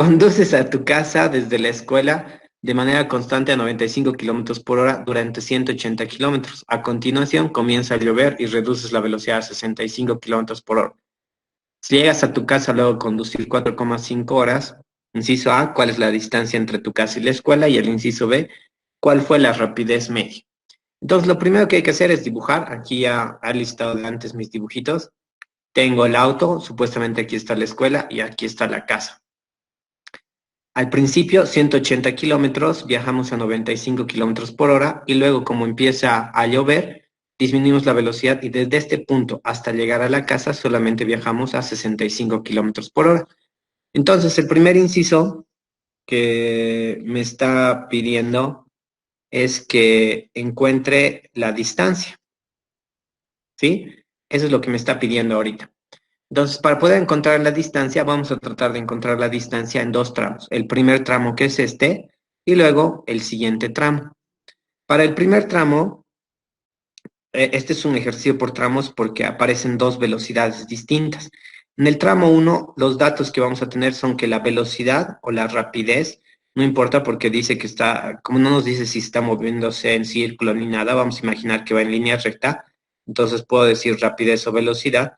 Conduces a tu casa desde la escuela de manera constante a 95 kilómetros por hora durante 180 kilómetros. A continuación, comienza a llover y reduces la velocidad a 65 kilómetros por hora. Si llegas a tu casa luego de conducir 4,5 horas, inciso A, ¿cuál es la distancia entre tu casa y la escuela? Y el inciso B, ¿cuál fue la rapidez media? Entonces, lo primero que hay que hacer es dibujar. Aquí ya he listado de antes mis dibujitos. Tengo el auto, supuestamente aquí está la escuela y aquí está la casa. Al principio, 180 kilómetros, viajamos a 95 kilómetros por hora y luego, como empieza a llover, disminuimos la velocidad y desde este punto hasta llegar a la casa solamente viajamos a 65 kilómetros por hora. Entonces, el primer inciso que me está pidiendo es que encuentre la distancia, ¿sí? Eso es lo que me está pidiendo ahorita. Entonces, para poder encontrar la distancia, vamos a tratar de encontrar la distancia en dos tramos. El primer tramo que es este y luego el siguiente tramo. Para el primer tramo, este es un ejercicio por tramos porque aparecen dos velocidades distintas. En el tramo uno, los datos que vamos a tener son que la velocidad o la rapidez, no importa porque dice que está, como no nos dice si está moviéndose en círculo ni nada, vamos a imaginar que va en línea recta. Entonces puedo decir rapidez o velocidad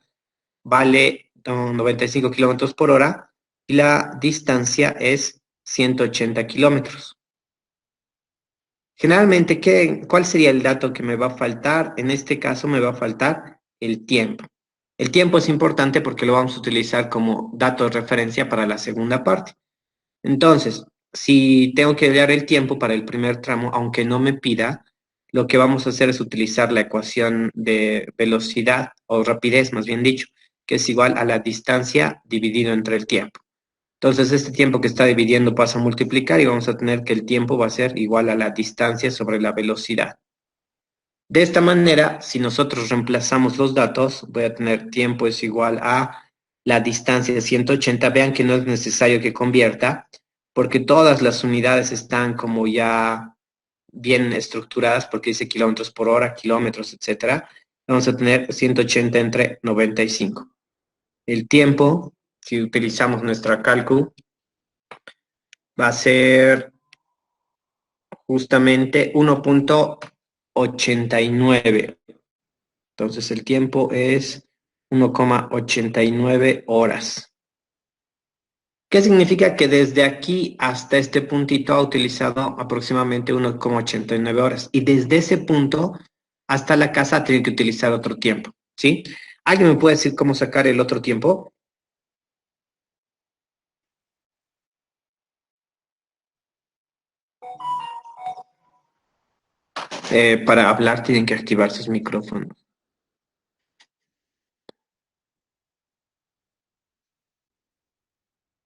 vale 95 kilómetros por hora y la distancia es 180 kilómetros. Generalmente, ¿cuál sería el dato que me va a faltar? En este caso me va a faltar el tiempo. El tiempo es importante porque lo vamos a utilizar como dato de referencia para la segunda parte. Entonces, si tengo que hallar el tiempo para el primer tramo, aunque no me pida, lo que vamos a hacer es utilizar la ecuación de velocidad o rapidez, más bien dicho, que es igual a la distancia dividido entre el tiempo. Entonces, este tiempo que está dividiendo pasa a multiplicar y vamos a tener que el tiempo va a ser igual a la distancia sobre la velocidad. De esta manera, si nosotros reemplazamos los datos, voy a tener tiempo es igual a la distancia de 180. Vean que no es necesario que convierta, porque todas las unidades están como ya bien estructuradas, porque dice kilómetros por hora, kilómetros, etcétera. Vamos a tener 180 entre 95. El tiempo, si utilizamos nuestra cálculo, va a ser justamente 1,89. Entonces el tiempo es 1,89 horas. ¿Qué significa? Que desde aquí hasta este puntito ha utilizado aproximadamente 1,89 horas. Y desde ese punto hasta la casa tiene que utilizar otro tiempo, ¿sí? ¿Alguien me puede decir cómo sacar el otro tiempo? Para hablar tienen que activar sus micrófonos.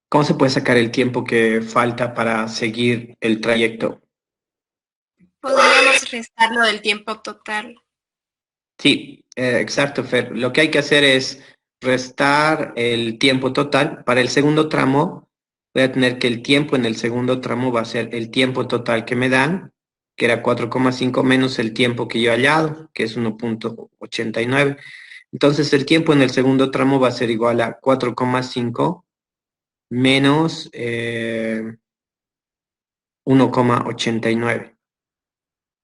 ¿Cómo se puede sacar el tiempo que falta para seguir el trayecto? Podríamos restarlo del tiempo total. Sí, exacto, Fer. Lo que hay que hacer es restar el tiempo total. Para el segundo tramo, voy a tener que el tiempo en el segundo tramo va a ser el tiempo total que me dan, que era 4,5 menos el tiempo que yo he hallado, que es 1,89. Entonces, el tiempo en el segundo tramo va a ser igual a 4,5 menos 1,89.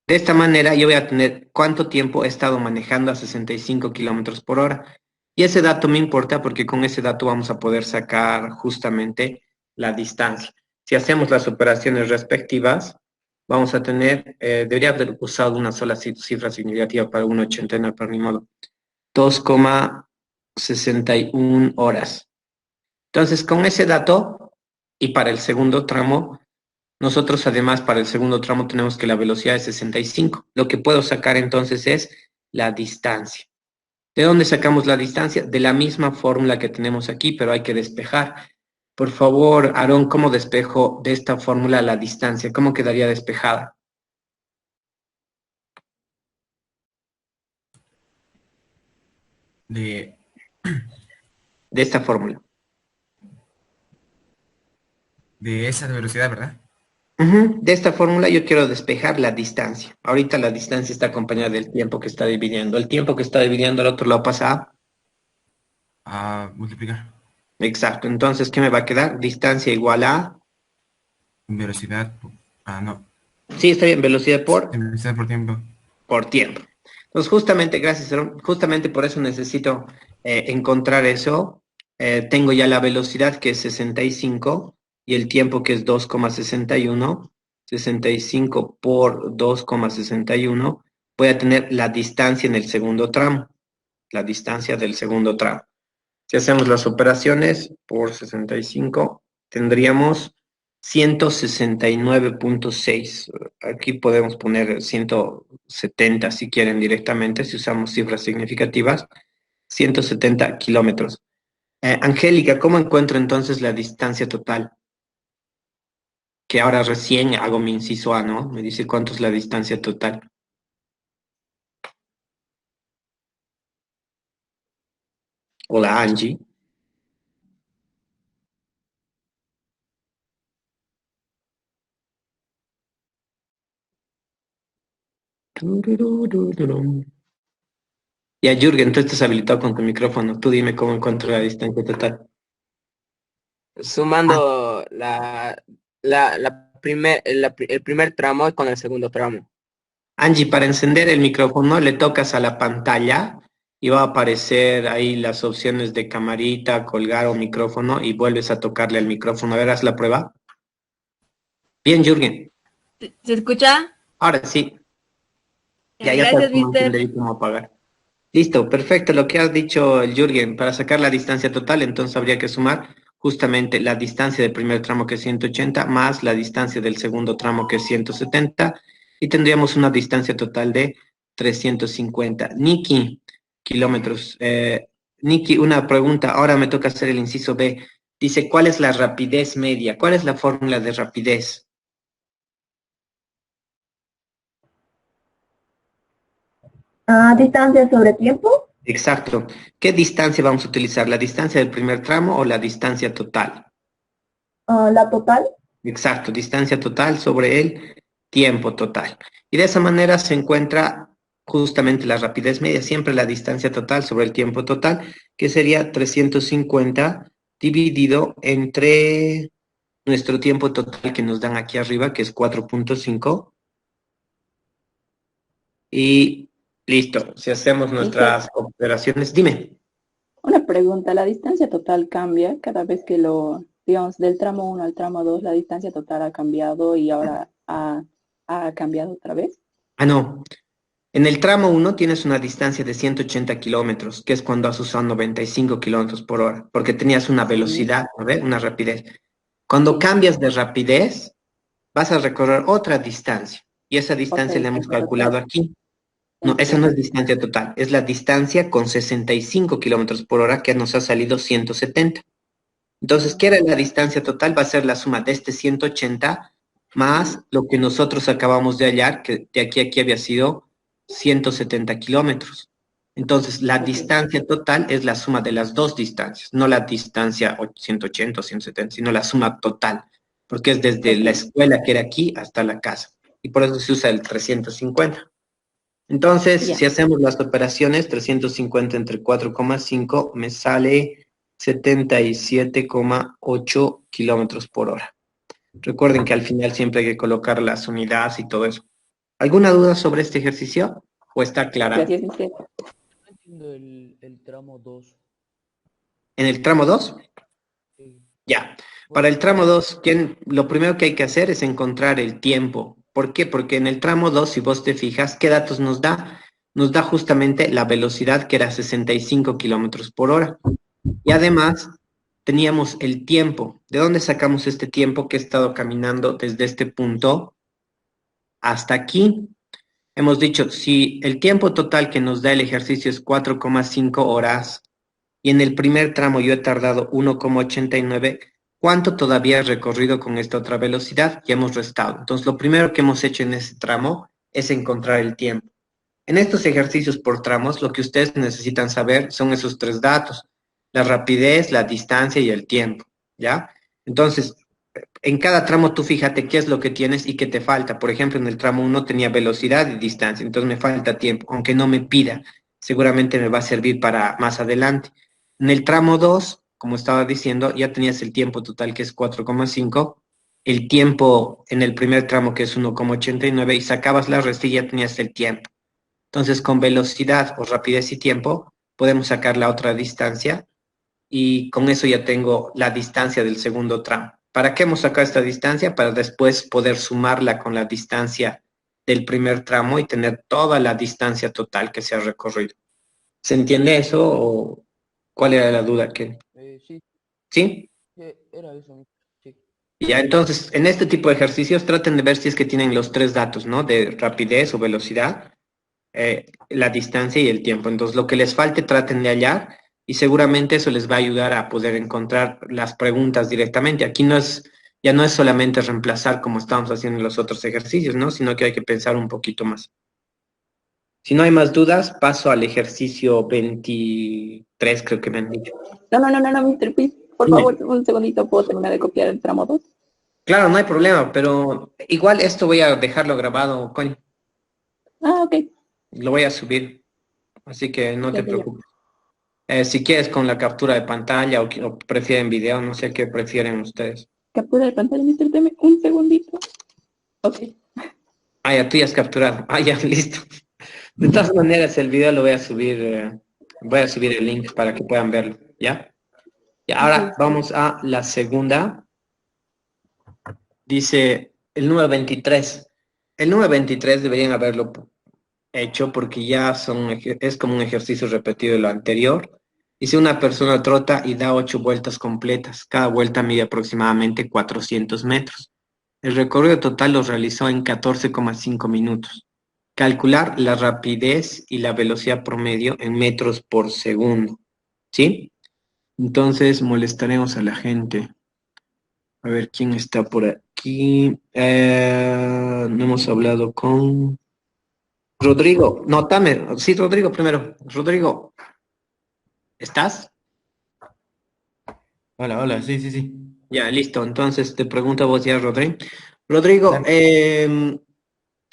De esta manera yo voy a tener cuánto tiempo he estado manejando a 65 kilómetros por hora. Y ese dato me importa porque con ese dato vamos a poder sacar justamente la distancia. Si hacemos las operaciones respectivas, vamos a tener, debería haber usado una sola cifra significativa para 1,89, pero ni modo, 2,61 horas. Entonces, con ese dato y para el segundo tramo, nosotros además para el segundo tramo tenemos que la velocidad es 65. Lo que puedo sacar entonces es la distancia. ¿De dónde sacamos la distancia? De la misma fórmula que tenemos aquí, pero hay que despejar. Por favor, Aarón, ¿cómo despejo de esta fórmula la distancia? ¿Cómo quedaría despejada? De, De esta fórmula. de esa velocidad, ¿verdad? De esta fórmula yo quiero despejar la distancia. Ahorita la distancia está acompañada del tiempo que está dividiendo. El tiempo que está dividiendo al otro lado pasa a... A multiplicar. Exacto. Entonces, ¿qué me va a quedar? Distancia igual a... Velocidad. No. Sí, está bien, velocidad Velocidad por tiempo. por tiempo. Entonces, justamente, gracias, Aaron, justamente por eso necesito encontrar eso. Tengo ya la velocidad que es 65 y el tiempo que es 2,61. 65 por 2,61. Voy a tener la distancia en el segundo tramo. La distancia del segundo tramo. Si hacemos las operaciones por 65, tendríamos 169,6. Aquí podemos poner 170 si quieren directamente, si usamos cifras significativas. 170 kilómetros. Angélica, ¿cómo encuentro entonces la distancia total? Que ahora recién hago mi inciso A, ¿no? Me dice cuánto es la distancia total. Hola, Angie. Tururururum. Ya, Jürgen, tú estás habilitado con tu micrófono. Tú dime cómo encuentro la distancia total. Sumando el primer tramo con el segundo tramo. Angie, para encender el micrófono le tocas a la pantalla y va a aparecer ahí las opciones de camarita, colgar o micrófono y vuelves a tocarle al micrófono. ¿Verás la prueba? Bien, Jürgen. ¿Se escucha? Ahora sí. Ya Gracias, sabes cómo mister. encender y cómo apagar. Listo, perfecto. Lo que has dicho, el Jürgen, para sacar la distancia total, entonces habría que sumar justamente la distancia del primer tramo que es 180 más la distancia del segundo tramo que es 170 y tendríamos una distancia total de 350. Niki, kilómetros. Niki, una pregunta. Ahora me toca hacer el inciso B. Dice, ¿cuál es la rapidez media? ¿Cuál es la fórmula de rapidez? Distancia sobre tiempo. Exacto. ¿Qué distancia vamos a utilizar? ¿La distancia del primer tramo o la distancia total? La total. Exacto, distancia total sobre el tiempo total. Y de esa manera se encuentra justamente la rapidez media, siempre la distancia total sobre el tiempo total, que sería 350 dividido entre nuestro tiempo total que nos dan aquí arriba, que es 4,5. Y listo, si hacemos nuestras operaciones, dime. Una pregunta, ¿la distancia total cambia cada vez que digamos, del tramo 1 al tramo 2, la distancia total ha cambiado y ahora ha cambiado otra vez? No. En el tramo 1 tienes una distancia de 180 kilómetros, que es cuando has usado 95 kilómetros por hora, porque tenías una velocidad, ¿no ves? Una rapidez. Cuando cambias de rapidez, vas a recorrer otra distancia, y esa distancia la hemos calculado aquí. No, esa no es distancia total, es la distancia con 65 kilómetros por hora que nos ha salido 170. Entonces, ¿qué era la distancia total? Va a ser la suma de este 180 más lo que nosotros acabamos de hallar, que de aquí a aquí había sido 170 kilómetros. Entonces, la distancia total es la suma de las dos distancias, no la distancia 180 o 170, sino la suma total, porque es desde la escuela que era aquí hasta la casa. Y por eso se usa el 350. Entonces, si hacemos las operaciones, 350 entre 4,5 me sale 77,8 kilómetros por hora. Recuerden que al final siempre hay que colocar las unidades y todo eso. ¿Alguna duda sobre este ejercicio? ¿O está clara? Gracias, mister. No entiendo el tramo 2. ¿En el tramo 2? Ya. Para el tramo 2, lo primero que hay que hacer es encontrar el tiempo. ¿Por qué? Porque en el tramo 2, si vos te fijas, ¿qué datos nos da? Nos da justamente la velocidad que era 65 kilómetros por hora. Y además teníamos el tiempo. ¿De dónde sacamos este tiempo que he estado caminando desde este punto hasta aquí? Hemos dicho, si el tiempo total que nos da el ejercicio es 4,5 horas y en el primer tramo yo he tardado 1,89, ¿cuánto todavía he recorrido con esta otra velocidad? Ya hemos restado. Entonces, lo primero que hemos hecho en ese tramo es encontrar el tiempo. En estos ejercicios por tramos, lo que ustedes necesitan saber son esos tres datos: la rapidez, la distancia y el tiempo, ¿ya? Entonces, en cada tramo tú fíjate qué es lo que tienes y qué te falta. Por ejemplo, en el tramo 1 tenía velocidad y distancia, entonces me falta tiempo, aunque no me pida, seguramente me va a servir para más adelante. En el tramo 2, como estaba diciendo, ya tenías el tiempo total que es 4,5, el tiempo en el primer tramo que es 1,89 y sacabas la resta y ya tenías el tiempo. Entonces, con velocidad o rapidez y tiempo, podemos sacar la otra distancia y con eso ya tengo la distancia del segundo tramo. ¿Para qué hemos sacado esta distancia? Para después poder sumarla con la distancia del primer tramo y tener toda la distancia total que se ha recorrido. ¿Se entiende eso o cuál era la duda? Sí, ¿Sí? era eso. Sí. Ya, entonces, en este tipo de ejercicios traten de ver si es que tienen los tres datos, ¿no? De rapidez o velocidad, la distancia y el tiempo. Entonces, lo que les falte, traten de hallar y seguramente eso les va a ayudar a poder encontrar las preguntas directamente. Aquí ya no es solamente reemplazar como estábamos haciendo en los otros ejercicios, ¿no? Sino que hay que pensar un poquito más. Si no hay más dudas, paso al ejercicio 23, creo que me han dicho. No, Mr. Piz, por Dime. favor, un segundito, ¿puedo terminar de copiar el tramo 2? Claro, no hay problema, pero igual esto voy a dejarlo grabado, Connie. Ah, ok. Lo voy a subir, así que no te Ya. preocupes. Si quieres con la captura de pantalla o prefieren video, no sé qué prefieren ustedes. Captura de pantalla, Mr. Deme un segundito. Ok. Ah, ya, tú ya has capturado. Ah, ya, listo. De todas maneras, el video lo voy a subir el link para que puedan verlo, ¿ya? Y ahora vamos a la segunda. Dice el número 23. El número 23 deberían haberlo hecho porque ya es como un ejercicio repetido de lo anterior. Dice una persona trota y da 8 vueltas completas. Cada vuelta mide aproximadamente 400 metros. El recorrido total lo realizó en 14,5 minutos. Calcular la rapidez y la velocidad promedio en metros por segundo. ¿Sí? Entonces molestaremos a la gente. A ver quién está por aquí. No hemos hablado con Rodrigo. No, Tamer. Sí, Rodrigo primero. Rodrigo, ¿estás? Hola, sí, sí, sí. Ya, listo. Entonces te pregunto a vos ya, Rodrigo. Rodrigo,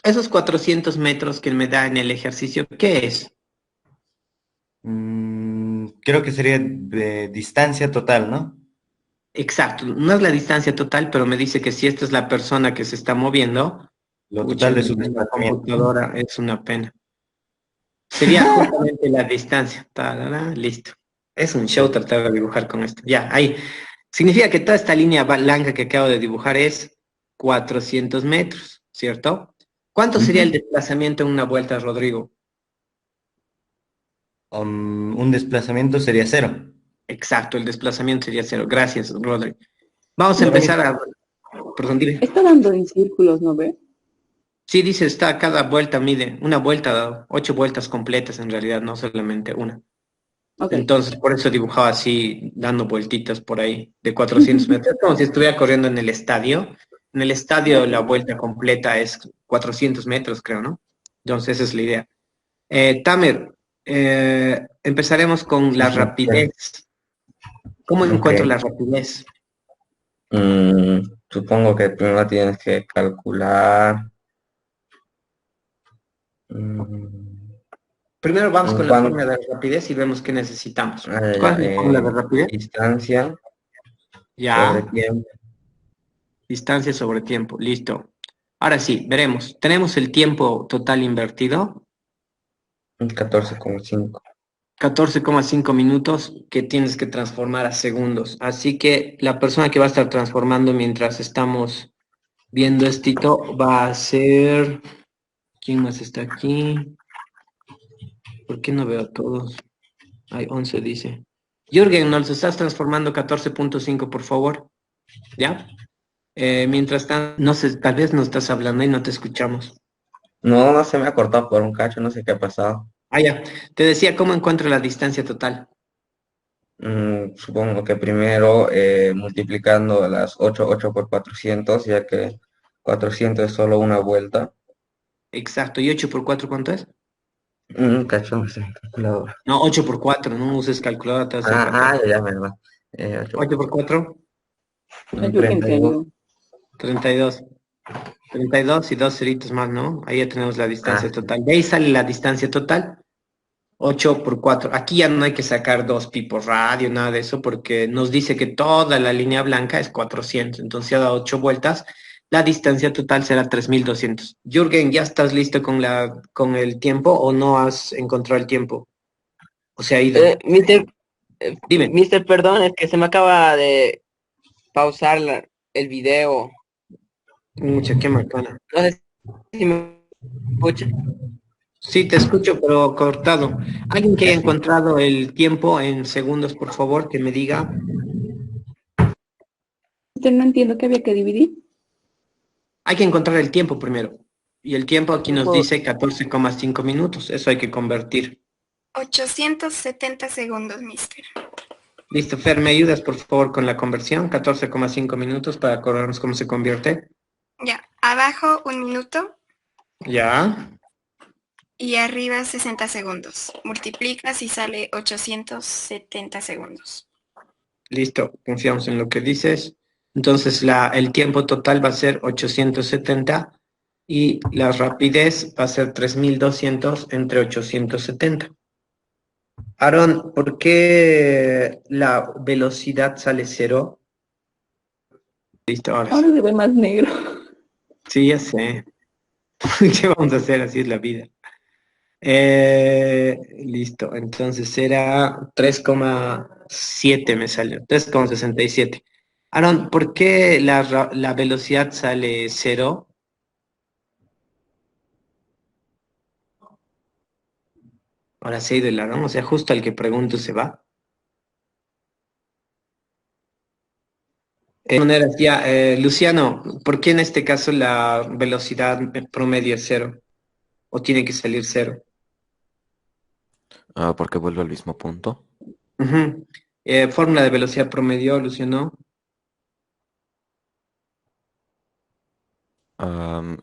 esos 400 metros que él me da en el ejercicio, ¿qué es? Creo que sería de distancia total, ¿no? Exacto. No es la distancia total, pero me dice que si esta es la persona que se está moviendo, Lo pucha, total de su en la desplazamiento. computadora es una pena. Sería justamente la distancia. Tarara, listo. Es un show tratar de dibujar con esto. Ya, ahí. Significa que toda esta línea blanca que acabo de dibujar es 400 metros, ¿cierto? ¿Cuánto sería el desplazamiento en una vuelta, Rodrigo? Un desplazamiento sería 0. Exacto, el desplazamiento sería 0. Gracias, Rodrigo. Vamos a Lo empezar a... Perdón, dime. Está dando en círculos, ¿no ve? Sí, dice, cada vuelta mide, una vuelta, 8 vueltas completas en realidad, no solamente una. Ok. Entonces, por eso dibujaba así, dando vueltitas por ahí, de 400 metros, como si estuviera corriendo en el estadio. En el estadio la vuelta completa es 400 metros, creo, ¿no? Entonces, esa es la idea. Tamer, empezaremos con la rapidez. ¿Cómo encuentro la rapidez? Supongo que primero tienes que calcular Primero vamos con la cuán- fórmula de rapidez y vemos qué necesitamos. eh, ¿Cuál la, es la fórmula de rapidez? distancia sobre Ya, tiempo. distancia sobre tiempo, listo. Ahora sí, veremos. Tenemos el tiempo total invertido, 14,5. 14,5 minutos que tienes que transformar a segundos. Así que la persona que va a estar transformando mientras estamos viendo esto va a ser... ¿Quién más está aquí? ¿Por qué no veo a todos? Hay 11, dice. Jürgen, nos estás transformando 14,5, por favor. ¿Ya? Mientras tanto, no sé, tal vez no estás hablando y no te escuchamos. No se me ha cortado por un cacho, no sé qué ha pasado. Ah, ya. Te decía, ¿cómo encuentro la distancia total? Supongo que primero multiplicando las 8 por 400, ya que 400 es solo una vuelta. Exacto. ¿Y 8 por 4 cuánto es? Cacho, no sé, calculadora. No, 8 por 4. No uses calculadora, te vas a equivocar. Ya, verdad. 8 por 4, El Jürgen se 32. ayudó. 32. 32 y dos ceritos más, ¿no? Ahí ya tenemos la distancia Ah, total. De ahí sale la distancia total. 8 por 4. Aquí ya no hay que sacar 2pi por radio, nada de eso, porque nos dice que toda la línea blanca es 400. Entonces, si ha dado 8 vueltas, la distancia total será 3200. Jürgen, ¿ya estás listo con el tiempo o no has encontrado el tiempo? O se ha ido. Dime. Mister, perdón, es que se me acaba de pausar el video. Mucha, qué macana. No sé si me escucha. Sí, te escucho, pero cortado. ¿Alguien que haya encontrado el tiempo en segundos, por favor, que me diga? No entiendo qué había que dividir. Hay que encontrar el tiempo primero. Y el tiempo aquí nos dice 14,5 minutos. Eso hay que convertir. 870 segundos, mister. Listo, Fer, ¿me ayudas, por favor, con la conversión? 14,5 minutos para acordarnos cómo se convierte. Ya, abajo 1 minuto Ya. y arriba 60 segundos. Multiplicas y sale 870 segundos. Listo, confiamos en lo que dices. Entonces, el tiempo total va a ser 870 y la rapidez va a ser 3200 entre 870. Aaron, ¿por qué la velocidad sale 0? Listo, ahora Ahora sí. se ve más negro. Sí, ya sé. ¿Qué vamos a hacer? Así es la vida. Listo, entonces era 3,7 me salió, 3,67. Aaron, ¿por qué la velocidad sale 0? Ahora sí, del Aaron, o sea, justo al que pregunto se va. De todas maneras, ya, Luciano, ¿por qué en este caso la velocidad promedio es 0? ¿O tiene que salir 0? Porque vuelve al mismo punto. Ujú. Fórmula de velocidad promedio, Luciano.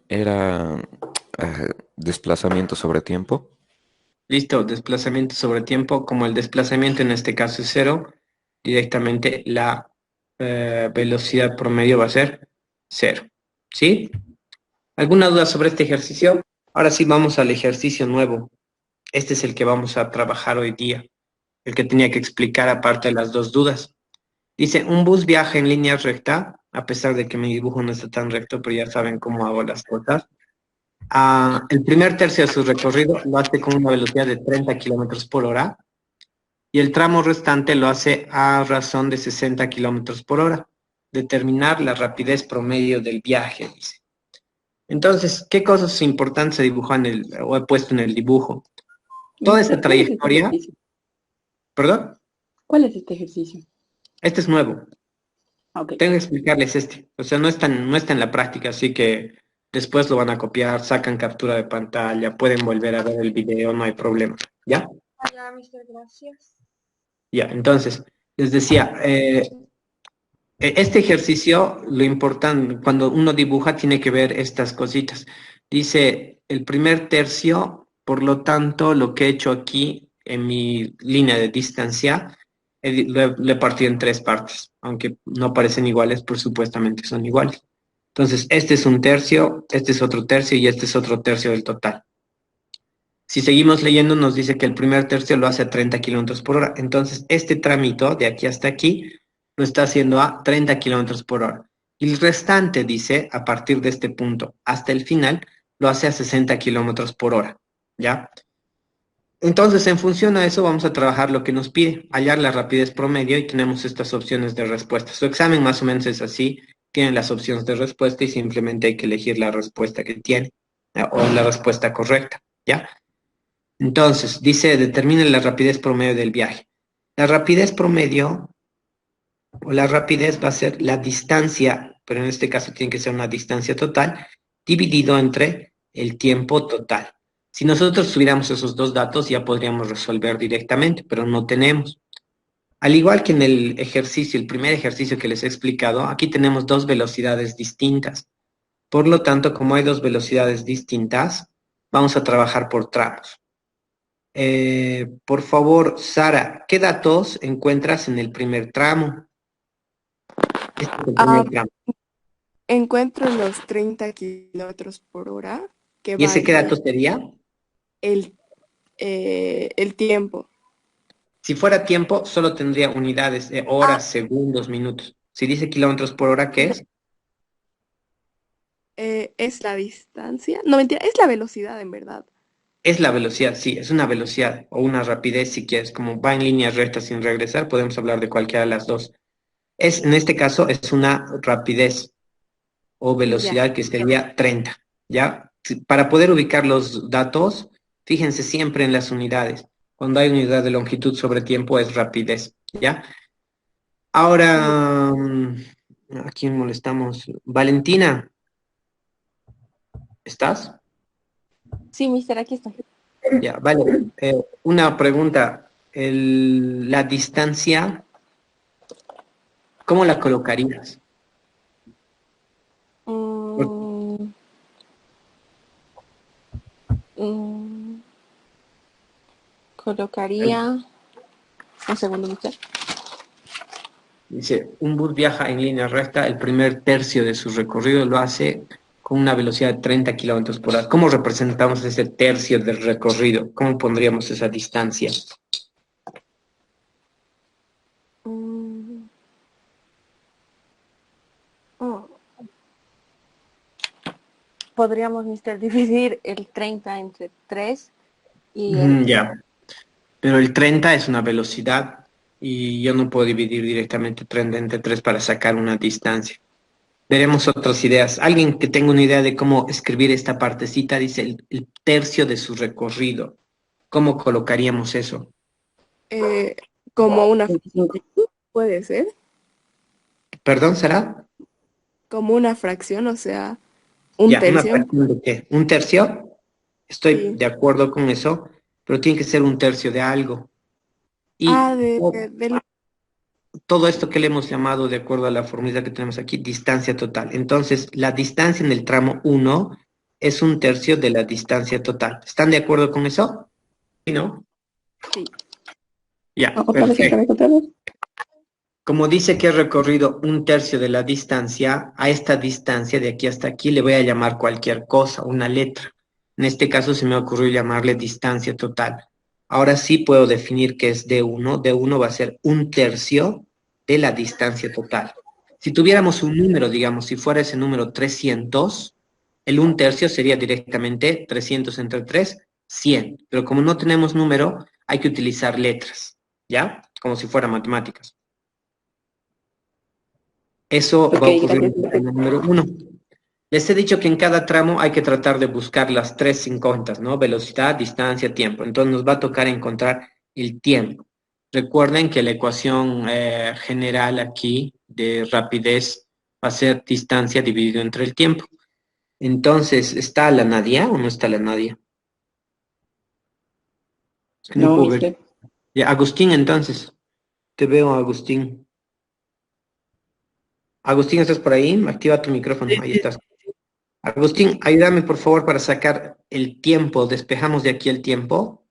Era desplazamiento sobre tiempo. Listo, desplazamiento sobre tiempo, como el desplazamiento en este caso es 0, directamente la velocidad promedio va a ser 0. ¿Sí? ¿Alguna duda sobre este ejercicio? Ahora sí vamos al ejercicio nuevo. Este es el que vamos a trabajar hoy día, el que tenía que explicar aparte de las dos dudas. Dice, un bus viaja en línea recta, a pesar de que mi dibujo no está tan recto, pero ya saben cómo hago las cosas. El primer tercio de su recorrido lo hace con una velocidad de 30 kilómetros por hora y el tramo restante lo hace a razón de 60 kilómetros por hora. Determinar la rapidez promedio del viaje, dice. Entonces, ¿qué cosas importantes se dibujan o he puesto en el dibujo? Toda esa trayectoria, ¿perdón? ¿Cuál es este ejercicio? Este es nuevo. Okay. Tengo que explicarles este. O sea, no está en la práctica, así que después lo van a copiar, sacan captura de pantalla, pueden volver a ver el video, no hay problema. ¿Ya? Ya, mister, gracias. Ya, entonces, les decía, este ejercicio, lo importante, cuando uno dibuja, tiene que ver estas cositas. Dice, el primer tercio, por lo tanto, lo que he hecho aquí en mi línea de distancia, lo he partido en 3 partes, aunque no parecen iguales, pero supuestamente son iguales. Entonces, este es un tercio, este es otro tercio y este es otro tercio del total. Si seguimos leyendo, nos dice que el primer tercio lo hace a 30 kilómetros por hora. Entonces, este trámite de aquí hasta aquí lo está haciendo a 30 kilómetros por hora. Y el restante, dice, a partir de este punto hasta el final, lo hace a 60 kilómetros por hora. ¿Ya? Entonces, en función a eso, vamos a trabajar lo que nos pide, hallar la rapidez promedio y tenemos estas opciones de respuesta. Su examen más o menos es así, tienen las opciones de respuesta y simplemente hay que elegir la respuesta que tiene o la respuesta correcta, ¿ya? Entonces, dice, determine la rapidez promedio del viaje. La rapidez promedio o la rapidez va a ser la distancia, pero en este caso tiene que ser una distancia total, dividido entre el tiempo total. Si nosotros tuviéramos esos dos datos, ya podríamos resolver directamente, pero no tenemos. Al igual que en el ejercicio, el primer ejercicio que les he explicado, aquí tenemos dos velocidades distintas. Por lo tanto, como hay dos velocidades distintas, vamos a trabajar por tramos. Por favor, Sara, ¿qué datos encuentras en el primer tramo? Este es el primer tramo. Encuentro los 30 kilómetros por hora que ¿Y va ese qué dato desde sería? el el tiempo. Si fuera tiempo, solo tendría unidades, horas, segundos, minutos. Si dice kilómetros por hora, ¿qué es? Es la distancia. No, mentira, es la velocidad en verdad. Es la velocidad, sí, es una velocidad o una rapidez si quieres, como va en líneas rectas sin regresar, podemos hablar de cualquiera de las dos. En este caso, es una rapidez o Ya. velocidad que sería 30, ¿ya? Para poder ubicar los datos, fíjense siempre en las unidades. Cuando hay unidad de longitud sobre tiempo es rapidez, ¿ya? Ahora, ¿a quién molestamos? Valentina, ¿estás? Sí, mister, aquí estoy. Ya, vale. Una pregunta. La distancia, ¿cómo la colocarías? Por- Mm, mm, colocaría... Un segundo, mister. Dice, un bus viaja en línea recta, el primer tercio de su recorrido lo hace con una velocidad de 30 kilómetros por hora. ¿Cómo representamos ese tercio del recorrido? ¿Cómo pondríamos esa distancia? Mm, oh. Podríamos, mister, dividir el 30 entre 3 y Ya, pero el 30 es una velocidad y yo no puedo dividir directamente 30 entre 3 para sacar una distancia. Veremos otras ideas. Alguien que tenga una idea de cómo escribir esta partecita dice el tercio de su recorrido. ¿Cómo colocaríamos eso? como una fracción, puede ser. ¿Perdón, será? Como una fracción, o sea, un Ya, ¿una tercio. fracción de qué? ¿Un tercio? Estoy Sí. de acuerdo con eso, pero tiene que ser un tercio de algo. Ah, Y del... todo esto que le hemos llamado, de acuerdo a la fórmula que tenemos aquí, distancia total. Entonces, la distancia en el tramo uno es un tercio de la distancia total. ¿Están de acuerdo con eso? ¿Sí, no? Sí. Ya, Otra vez, perfecto. otra vez. Como dice que he recorrido un tercio de la distancia, a esta distancia de aquí hasta aquí le voy a llamar cualquier cosa, una letra. En este caso se me ocurrió llamarle distancia total. Ahora sí puedo definir que es D1. D1 va a ser un tercio de la distancia total. Si tuviéramos un número, digamos, si fuera ese número 300, el un tercio sería directamente 300 entre 3, 100. Pero como no tenemos número, hay que utilizar letras, ¿ya? Como si fuera matemáticas. Eso Ok, va a ocurrir gracias, en el mister. tramo número uno. Les he dicho que en cada tramo hay que tratar de buscar las tres incógnitas, ¿no? Velocidad, distancia, tiempo. Entonces nos va a tocar encontrar el tiempo. Recuerden que la ecuación general aquí de rapidez va a ser distancia dividido entre el tiempo. Entonces, ¿está la Nadia o no está la Nadia? Es que no No, puedo ver. mister. Ya, Agustín, entonces. Te veo, Agustín. Agustín, ¿estás por ahí? Activa tu micrófono. Ahí estás. Agustín, ayúdame por favor para sacar el tiempo. Despejamos de aquí el tiempo.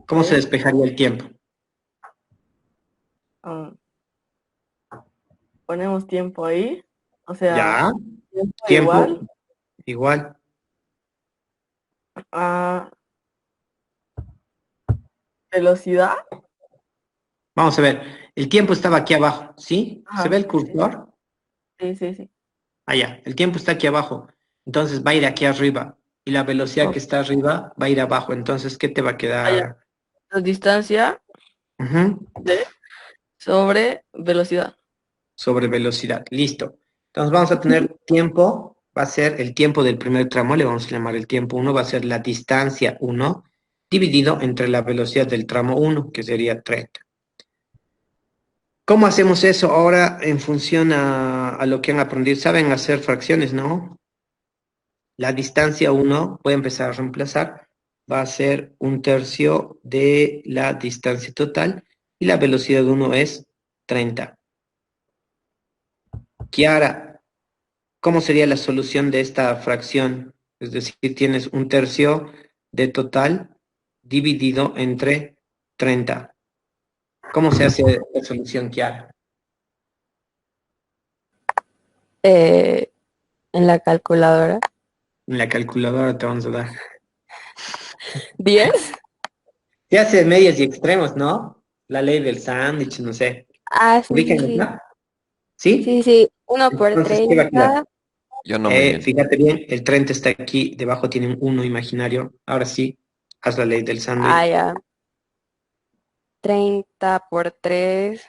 ¿Cómo se despejaría el tiempo? Ponemos tiempo ahí, o sea, Ya, tiempo tiempo igual igual. a velocidad. Vamos a ver, el tiempo estaba aquí abajo, ¿sí? ¿Se ve Ajá, el cursor? sí, sí, sí. Allá, el tiempo está aquí abajo. Entonces va a ir aquí arriba. Y la velocidad que Ok, está arriba va a ir abajo. Entonces, ¿qué te va a allá. quedar? La distancia Ujú, de sobre velocidad. sobre velocidad. Listo. Entonces vamos a tener tiempo, va a ser el tiempo del primer tramo, le vamos a llamar el tiempo uno, va a ser la distancia uno dividido entre la velocidad del tramo uno, que sería 30. ¿Cómo hacemos eso ahora en función a lo que han aprendido? Saben hacer fracciones, ¿no? La distancia uno, voy a empezar a reemplazar, va a ser un tercio de la distancia total y la velocidad uno es 30. Kiara, ¿cómo sería la solución de esta fracción? Es decir, tienes un tercio de total dividido entre 30. ¿Cómo se hace la solución, Kiara? En la calculadora. En la calculadora te vamos a dar. ¿10? Se hace medias y extremos, ¿no? La ley del sándwich, no sé. Ah, ¿Ubican sí. esta? ¿Sí? Sí, sí. 1 por Entonces, ¿qué va a quedar? 30. Yo no muy bien. Fíjate bien, el 30 está aquí, debajo tienen uno imaginario. Ahora sí, haz la ley del Ah, sándwich. ya. 30 por 3.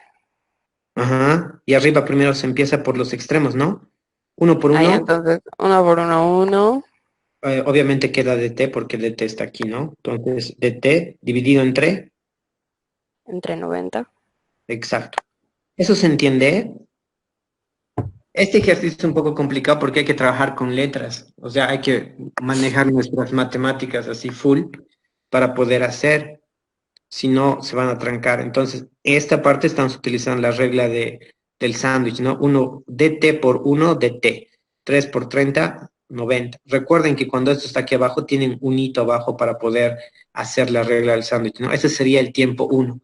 Ajá. Y arriba primero se empieza por los extremos, ¿no? Uno por Ah, ya, uno, entonces 1 por 1, 1. obviamente queda dt porque dt está aquí, ¿no? Entonces, dt dividido entre, Entre 90. exacto. ¿Eso se entiende? Este ejercicio es un poco complicado porque hay que trabajar con letras, o sea, hay que manejar nuestras matemáticas así full para poder hacer, si no se van a trancar. Entonces, esta parte estamos utilizando la regla del sándwich, ¿no? Uno dt por uno dt, 3 por 30, 90. Recuerden que cuando esto está aquí abajo, tienen un hito abajo para poder hacer la regla del sándwich, ¿no? Ese sería el tiempo uno.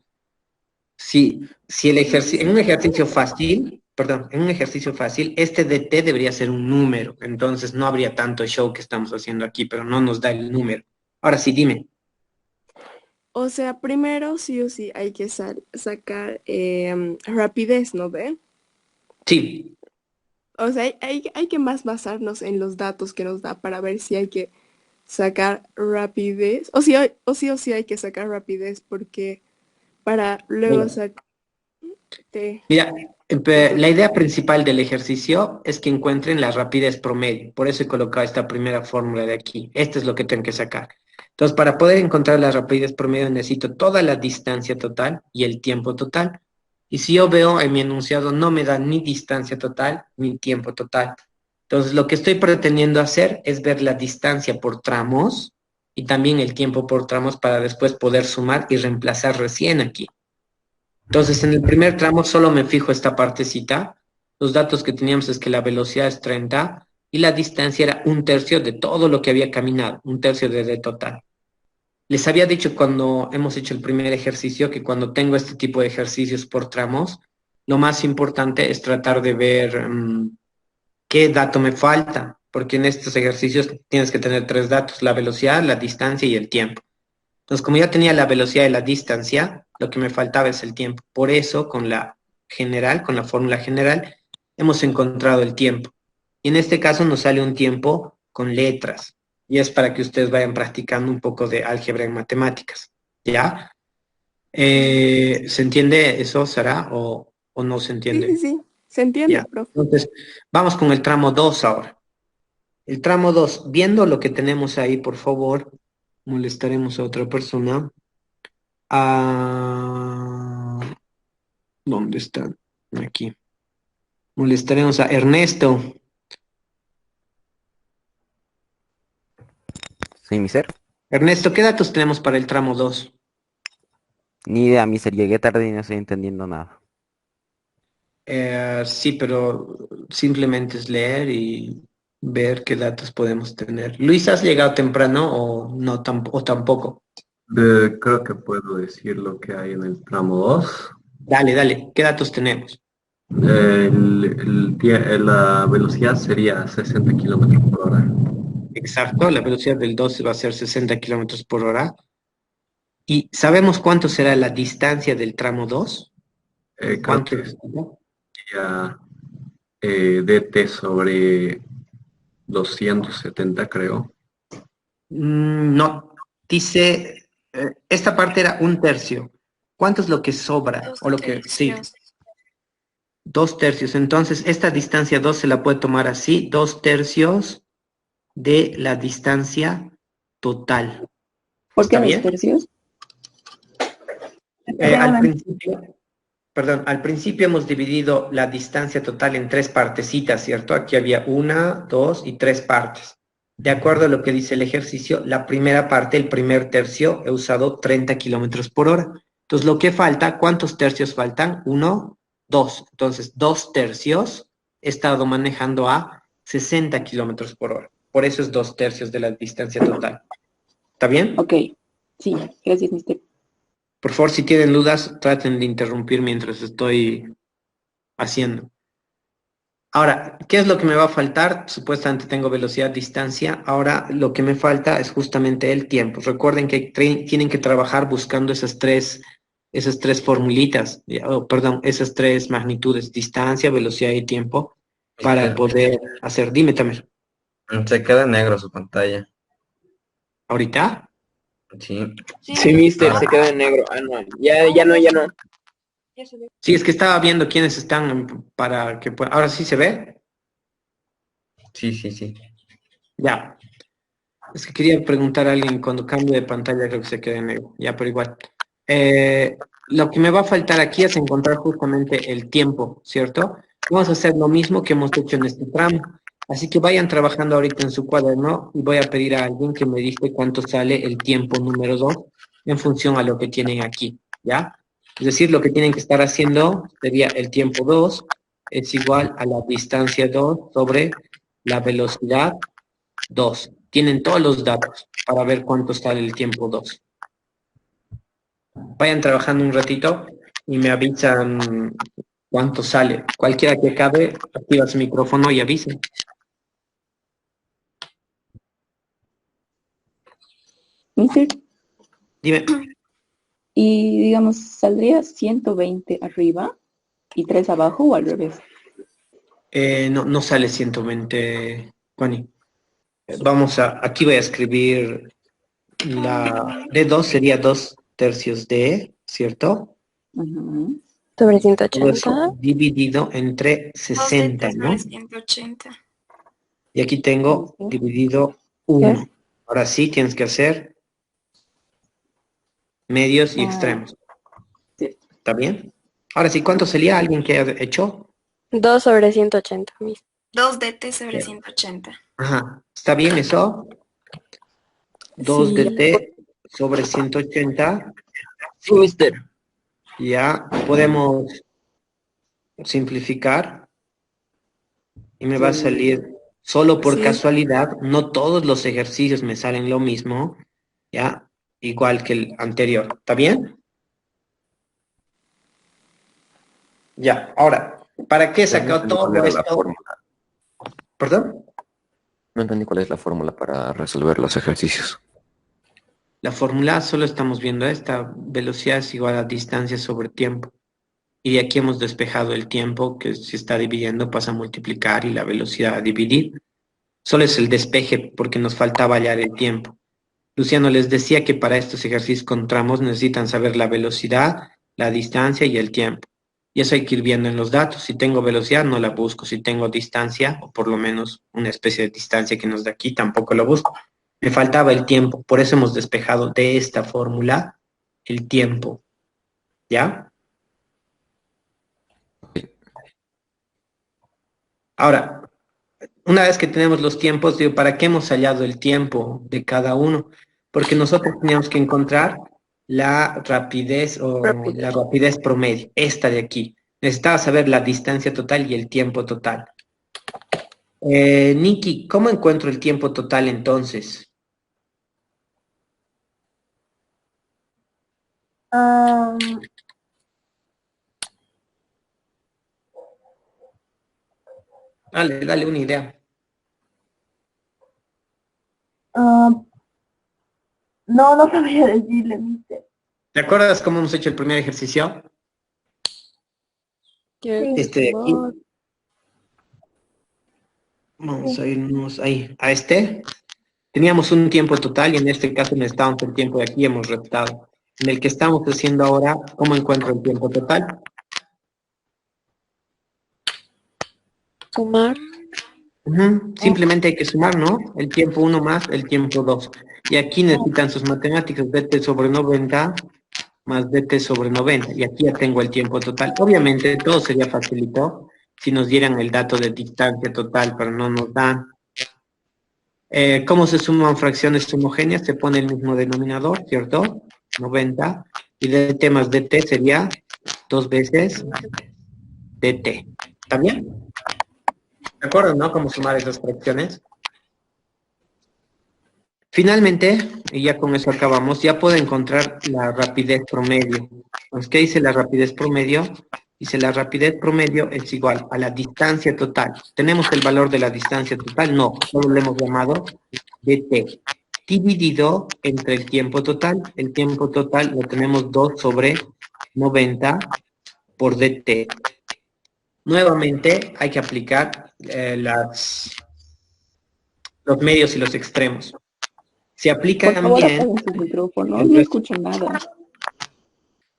Si el ejercicio, en un ejercicio fácil, perdón, en un ejercicio fácil, este dt debería ser un número, entonces no habría tanto show que estamos haciendo aquí, pero no nos da el número. Ahora sí, dime. O sea, primero sí o sí hay que sacar rapidez, ¿no ve? Sí, O sea, hay que más basarnos en los datos que nos da para ver si hay que sacar rapidez. O sí hay que sacar rapidez porque para luego mira, sacar... mira, la idea principal del ejercicio es que encuentren la rapidez promedio, por eso he colocado esta primera fórmula de aquí. Esto es lo que tengo que sacar. Entonces, para poder encontrar la rapidez promedio necesito toda la distancia total y el tiempo total. Y si yo veo en mi enunciado no me da ni distancia total ni tiempo total. Entonces, lo que estoy pretendiendo hacer es ver la distancia por tramos y también el tiempo por tramos para después poder sumar y reemplazar recién aquí. Entonces, en el primer tramo solo me fijo esta partecita. Los datos que teníamos es que la velocidad es 30 y la distancia era un tercio de todo lo que había caminado, un tercio de total. Les había dicho cuando hemos hecho el primer ejercicio que cuando tengo este tipo de ejercicios por tramos, lo más importante es tratar de ver qué dato me falta, porque en estos ejercicios tienes que tener tres datos, la velocidad, la distancia y el tiempo. Entonces, como ya tenía la velocidad y la distancia, lo que me faltaba es el tiempo. Por eso, con la general, con la fórmula general, hemos encontrado el tiempo. Y en este caso nos sale un tiempo con letras. Y es para que ustedes vayan practicando un poco de álgebra en matemáticas. ¿Ya? ¿Se entiende eso, Sara? ¿O no se Sí, sí, entiende? sí. Se entiende, Ya. profe. Entonces, vamos con el tramo 2 ahora. El tramo 2, viendo lo que tenemos ahí, por favor, molestaremos a otra persona. Ah, ¿dónde están? Aquí. Molestaremos a Ernesto. Sí, mister. Ernesto, ¿qué datos tenemos para el tramo 2? Ni idea, mister. Llegué tarde y no estoy entendiendo nada. Sí, pero simplemente es leer y ver qué datos podemos tener. Luis, ¿has llegado temprano o no o tampoco? Creo que puedo decir lo que hay en el tramo 2. Dale, dale, ¿qué datos tenemos? La velocidad sería 60 kilómetros por hora. Exacto, la velocidad del 2 va a ser 60 kilómetros por hora. ¿Y sabemos cuánto será la distancia del tramo 2? Creo ¿Cuánto que es? sería dt sobre 270, creo. No, dice, esta parte era un tercio. ¿Cuánto es lo que sobra? O lo que, sí, dos tercios. Entonces, esta distancia 2 se la puede tomar así, dos tercios de la distancia total. ¿Por qué ¿Está dos bien? tercios? Al principio, perdón, al principio hemos dividido la distancia total en tres partecitas, ¿cierto? Aquí había una, dos y tres partes. De acuerdo a lo que dice el ejercicio, la primera parte, el primer tercio, he usado 30 kilómetros por hora. Entonces, lo que falta, ¿cuántos tercios faltan? Uno, dos. Entonces, dos tercios he estado manejando a 60 kilómetros por hora. Por eso es dos tercios de la distancia total. ¿Está bien? Ok, sí, gracias, mister. Por favor, si tienen dudas, traten de interrumpir mientras estoy haciendo. Ahora, ¿qué es lo que me va a faltar? Supuestamente tengo velocidad, distancia. Ahora lo que me falta es justamente el tiempo. Recuerden que tienen que trabajar buscando esas tres formulitas, perdón, esas tres magnitudes, distancia, velocidad y tiempo, para poder hacer. Dime también. Se queda en negro su pantalla. ¿Ahorita? Sí. Sí, mister, se quedó en negro. Ah, no. Ya no. Sí, es que estaba viendo quiénes están para que puedan. Ahora sí se ve. Sí. Ya. Es que quería preguntar a alguien cuando cambio de pantalla, creo que se queda en negro. Ya, pero igual. Lo que me va a faltar aquí es encontrar justamente el tiempo, ¿cierto? Vamos a hacer lo mismo que hemos hecho en este tramo. Así que vayan trabajando ahorita en su cuaderno y voy a pedir a alguien que me diga cuánto sale el tiempo número 2 en función a lo que tienen aquí, ¿ya? Es decir, lo que tienen que estar haciendo sería el tiempo 2 es igual a la distancia 2 sobre la velocidad 2. Tienen todos los datos para ver cuánto sale el tiempo 2. Vayan trabajando un ratito y me avisan cuánto sale. Cualquiera que acabe, activa su micrófono y avisen. Mister, Dime. y digamos, ¿saldría 120 arriba y 3 abajo o al revés? No sale 120, Connie. Aquí voy a escribir la D2 sería 2 tercios de, ¿cierto? Sobre Todo eso 180. dividido entre 60, ¿no? 180. Y aquí tengo dividido 1. Ahora sí tienes que hacer medios y extremos. ¿Está bien? Ahora sí, ¿cuánto sería alguien que haya hecho? 2 sobre 180, mister. 2 dt sobre 180. Ajá, ¿está bien eso? 2 Sí. dt sobre 180. Sí, mister. Ya podemos simplificar y me va a salir solo por casualidad. No todos los ejercicios me salen lo mismo, ya, igual que el anterior. ¿Está bien? Ya, ahora, ¿para qué sacar todo ¿Cuál era la esto? fórmula? ¿Perdón? No entendí cuál es la fórmula para resolver los ejercicios. La fórmula solo estamos viendo esta. Velocidad es igual a distancia sobre tiempo. Y de aquí hemos despejado el tiempo que se está dividiendo, pasa a multiplicar y la velocidad a dividir. Solo es el despeje porque nos faltaba hallar el tiempo. Luciano les decía que para estos ejercicios con tramos necesitan saber la velocidad, la distancia y el tiempo. Y eso hay que ir viendo en los datos. Si tengo velocidad, no la busco. Si tengo distancia, o por lo menos una especie de distancia que nos da aquí, tampoco lo busco. Me faltaba el tiempo. Por eso hemos despejado de esta fórmula el tiempo. ¿Ya? Ahora, una vez que tenemos los tiempos, digo, ¿para qué hemos hallado el tiempo de cada uno? Porque nosotros teníamos que encontrar la rapidez o la rapidez promedio, esta de aquí. Necesitaba saber la distancia total y el tiempo total. Nikki, ¿cómo encuentro el tiempo total entonces? Dale una idea. No sabría decirle, mister. ¿Te acuerdas cómo hemos hecho el primer ejercicio? Este de aquí. Vamos a irnos ahí, a este. Teníamos un tiempo total y en este caso necesitábamos el tiempo de aquí y hemos restado. En el que estamos haciendo ahora, ¿cómo encuentro el tiempo total? Sumar. Simplemente hay que sumar, ¿no? El tiempo 1 más el tiempo 2. Y aquí necesitan sus matemáticas, dt sobre 90 más dt sobre 90. Y aquí ya tengo el tiempo total. Obviamente todo sería facilito si nos dieran el dato de distancia total, pero no nos dan. ¿Cómo se suman fracciones homogéneas? Se pone el mismo denominador, ¿cierto? 90. Y dt más dt sería 2 veces dt. ¿Está bien? ¿De acuerdo, no? ¿Cómo sumar esas fracciones? Finalmente, y ya con eso acabamos, ya puedo encontrar la rapidez promedio. Entonces, ¿qué dice la rapidez promedio? Dice la rapidez promedio es igual a la distancia total. ¿Tenemos el valor de la distancia total? No, solo lo hemos llamado dt. Dividido entre el tiempo total. El tiempo total lo tenemos 2 sobre 90 por dt. Nuevamente hay que aplicar los medios y los extremos. Se Por aplican favor, bien. apaguen sus micrófonos, no escucho nada.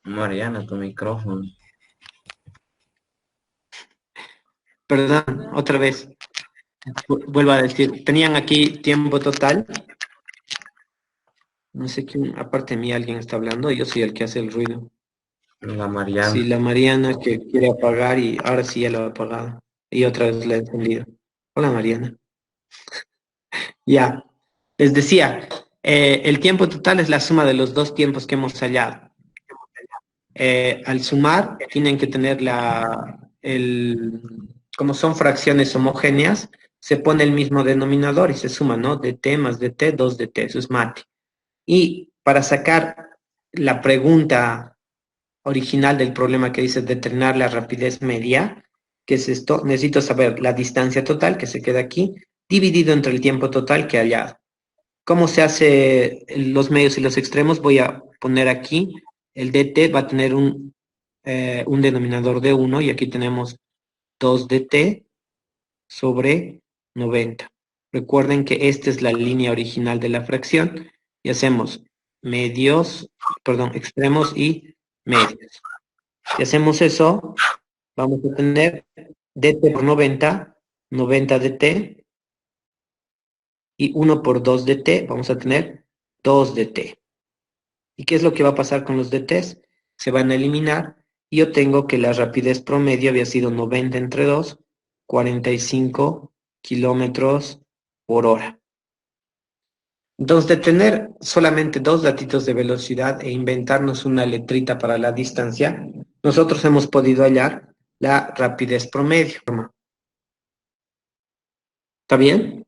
Mariana, tu micrófono. Perdón, otra vez. Vuelvo a decir, tenían aquí tiempo total. No sé quién, aparte de mí, alguien está hablando. Yo soy el que hace el ruido. La Mariana. Sí, la Mariana que quiere apagar y ahora sí ya lo ha apagado. Y otra vez la he encendido. Hola, Mariana. Ya. Les decía, el tiempo total es la suma de los dos tiempos que hemos hallado. Al sumar, tienen que tener como son fracciones homogéneas, se pone el mismo denominador y se suma, ¿no? dt más dt, 2dt, eso es mate. Y para sacar la pregunta original del problema que dice determinar la rapidez media, que es esto, necesito saber la distancia total, que se queda aquí, dividido entre el tiempo total que he hallado. ¿Cómo se hace los medios y los extremos? Voy a poner aquí, el dt va a tener un denominador de 1 y aquí tenemos 2dt sobre 90. Recuerden que esta es la línea original de la fracción y hacemos extremos y medios. Si hacemos eso, vamos a tener dt por 90, 90 dt, y 1 por 2 dt, vamos a tener 2 dt. ¿Y qué es lo que va a pasar con los dt's? Se van a eliminar y yo tengo que la rapidez promedio había sido 90 entre 2, 45 kilómetros por hora. Entonces, de tener solamente dos datitos de velocidad e inventarnos una letrita para la distancia, nosotros hemos podido hallar la rapidez promedio. ¿Está bien?